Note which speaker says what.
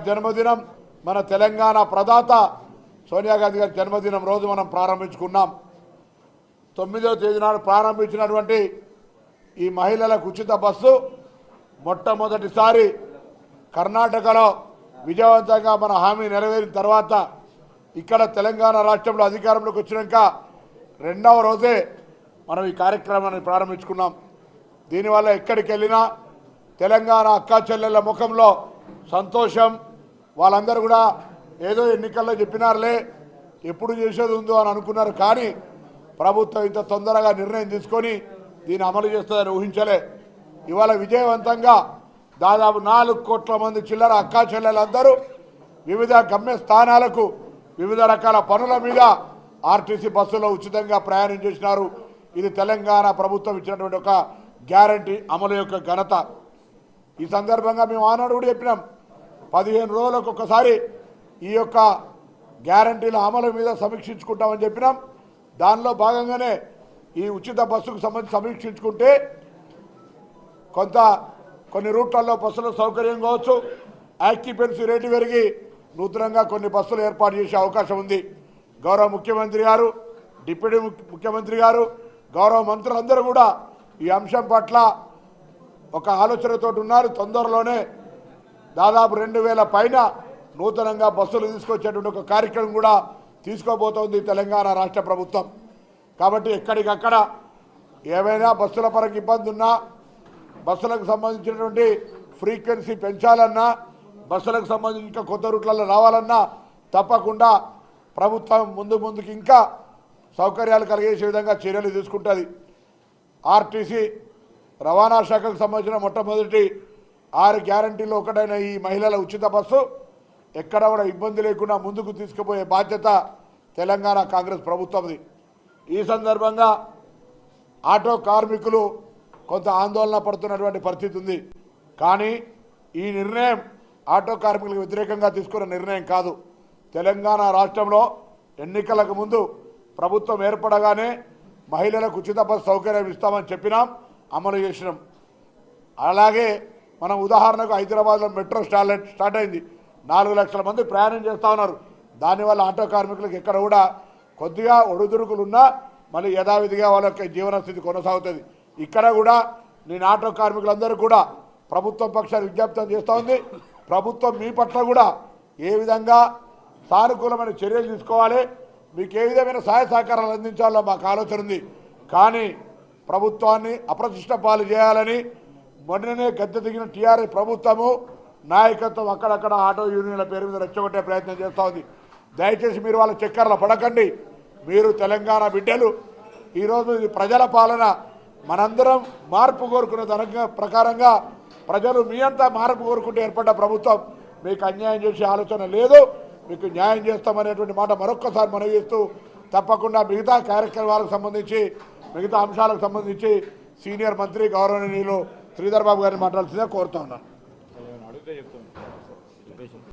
Speaker 1: జన్మదినం మన తెలంగాణ ప్రదాత సోనియా గాంధీ గారి జన్మదినం రోజు మనం ప్రారంభించుకున్నాం. 9వ తేదీ నాడు ప్రారంభించినటువంటి ఈ మహిళలకు ఉచిత బస్సు మొట్టమొదటిసారి కర్ణాటకలో విజయవంతంగా మన హామీ నెరవేరిన తర్వాత ఇక్కడ తెలంగాణ రాష్ట్రంలో అధికారంలోకి వచ్చినాక రెండవ రోజే మనం ఈ కార్యక్రమాన్ని ప్రారంభించుకున్నాం. దీనివల్ల ఎక్కడికి వెళ్ళినా తెలంగాణ అక్కా చెల్లెళ్ళ ముఖంలో సంతోషం. వాళ్ళందరూ కూడా ఏదో ఎన్నికల్లో చెప్పినారులే, ఎప్పుడు చేసేది ఉందో అని అనుకున్నారు. కానీ ప్రభుత్వం ఇంత తొందరగా నిర్ణయం తీసుకొని దీన్ని అమలు చేస్తుందని ఊహించలే. ఇవాళ విజయవంతంగా దాదాపు 4 కోట్ల మంది చిల్లర అక్కా చెల్లెలందరూ వివిధ గమ్య స్థానాలకు వివిధ రకాల పనుల మీద ఆర్టీసీ బస్సులో ఉచితంగా ప్రయాణం చేసినారు. ఇది తెలంగాణ ప్రభుత్వం ఇచ్చినటువంటి ఒక గ్యారంటీ అమలు యొక్క ఘనత. ఈ సందర్భంగా మేము ఆనాడు కూడా చెప్పినాం, 15 రోజులకు ఒకసారి ఈ యొక్క గ్యారంటీల అమలు మీద సమీక్షించుకుంటామని చెప్పినాం. దానిలో భాగంగానే ఈ ఉచిత బస్సుకు సంబంధించి సమీక్షించుకుంటే కొన్ని రూట్లలో బస్సుల సౌకర్యం కావచ్చు, ఆక్యుపెన్సీ రేటు పెరిగి నూతనంగా కొన్ని బస్సులు ఏర్పాటు చేసే అవకాశం ఉంది. గౌరవ ముఖ్యమంత్రి గారు, డిప్యూటీ ముఖ్యమంత్రి గారు, గౌరవ మంత్రులందరూ కూడా ఈ అంశం పట్ల ఒక ఆలోచనతో ఉన్నారు. తొందరలోనే దాదాపు 2000 పైన నూతనంగా బస్సులు తీసుకొచ్చేటువంటి ఒక కార్యక్రమం కూడా తీసుకోబోతోంది తెలంగాణ రాష్ట్ర ప్రభుత్వం. కాబట్టి ఎక్కడికక్కడ ఏమైనా బస్సుల పరంగా ఇబ్బంది ఉన్నా, బస్సులకు సంబంధించినటువంటి ఫ్రీక్వెన్సీ పెంచాలన్నా, బస్సులకు సంబంధించి ఇంకా కొత్త రూట్లలో రావాలన్నా తప్పకుండా ప్రభుత్వం ముందుకు ఇంకా సౌకర్యాలు కలిగేసే విధంగా చర్యలు తీసుకుంటుంది. ఆర్టీసీ రవాణా శాఖకు సంబంధించిన మొట్టమొదటి 6 గ్యారంటీలో ఒకటైన ఈ మహిళల ఉచిత బస్సు ఎక్కడ కూడా ఇబ్బంది లేకుండా ముందుకు తీసుకుపోయే బాధ్యత తెలంగాణ కాంగ్రెస్ ప్రభుత్వంది. ఈ సందర్భంగా ఆటో కార్మికులు కొంత ఆందోళన పడుతున్నటువంటి పరిస్థితి ఉంది. కానీ ఈ నిర్ణయం ఆటో కార్మికులకు వ్యతిరేకంగా తీసుకున్న నిర్ణయం కాదు. తెలంగాణ రాష్ట్రంలో ఎన్నికలకు ముందు ప్రభుత్వం ఏర్పడగానే మహిళలకు ఉచిత బస్సు సౌకర్యం ఇస్తామని చెప్పినాం, అమలు చేసినాం. అలాగే మనం ఉదాహరణకు హైదరాబాద్లో మెట్రో స్టార్ట్ అయింది. 4 లక్షల మంది ప్రయాణం చేస్తూ ఉన్నారు. దానివల్ల ఆటో కార్మికులకు ఎక్కడ కూడా కొద్దిగా ఒడిదుడుకులు ఉన్నా మళ్ళీ యథావిధిగా వాళ్ళ యొక్క జీవన స్థితి కొనసాగుతుంది. ఇక్కడ కూడా నేను ఆటో కార్మికులందరూ కూడా ప్రభుత్వం పక్షాన్ని విజ్ఞప్తం చేస్తూ ఉంది. ప్రభుత్వం మీ పట్ల కూడా ఏ విధంగా సానుకూలమైన చర్యలు తీసుకోవాలి, మీకు ఏ విధమైన సహాయ సహకారాలు అందించాలో మాకు ఆలోచన ఉంది. కానీ ప్రభుత్వాన్ని అప్రతిష్ట పాలు చేయాలని మొన్ననే గద్దె దిగిన టీఆర్ఎస్ ప్రభుత్వము నాయకత్వం అక్కడక్కడ ఆటో యూనియన్ల పేరు మీద రెచ్చగొట్టే ప్రయత్నం చేస్తూ ఉంది. దయచేసి మీరు వాళ్ళ చక్కర్లు పడకండి. మీరు తెలంగాణ బిడ్డలు. ఈరోజు ఇది ప్రజల పాలన. మనందరం మార్పు కోరుకునే దాని ప్రకారంగా ప్రజలు మీ అంతా మార్పు కోరుకుంటే ఏర్పడ్డ ప్రభుత్వం. మీకు అన్యాయం చేసే ఆలోచన లేదు. మీకు న్యాయం చేస్తామనేటువంటి మాట మరొక్కసారి మనవి చేస్తూ తప్పకుండా మిగతా కార్యక్రమాలకు సంబంధించి మిగతా అంశాలకు సంబంధించి సీనియర్ మంత్రి గౌరవనీయులు శ్రీధర్ బాబు గారిని మాట్లాడాల్సిందిగా కోరుతా ఉన్నాను.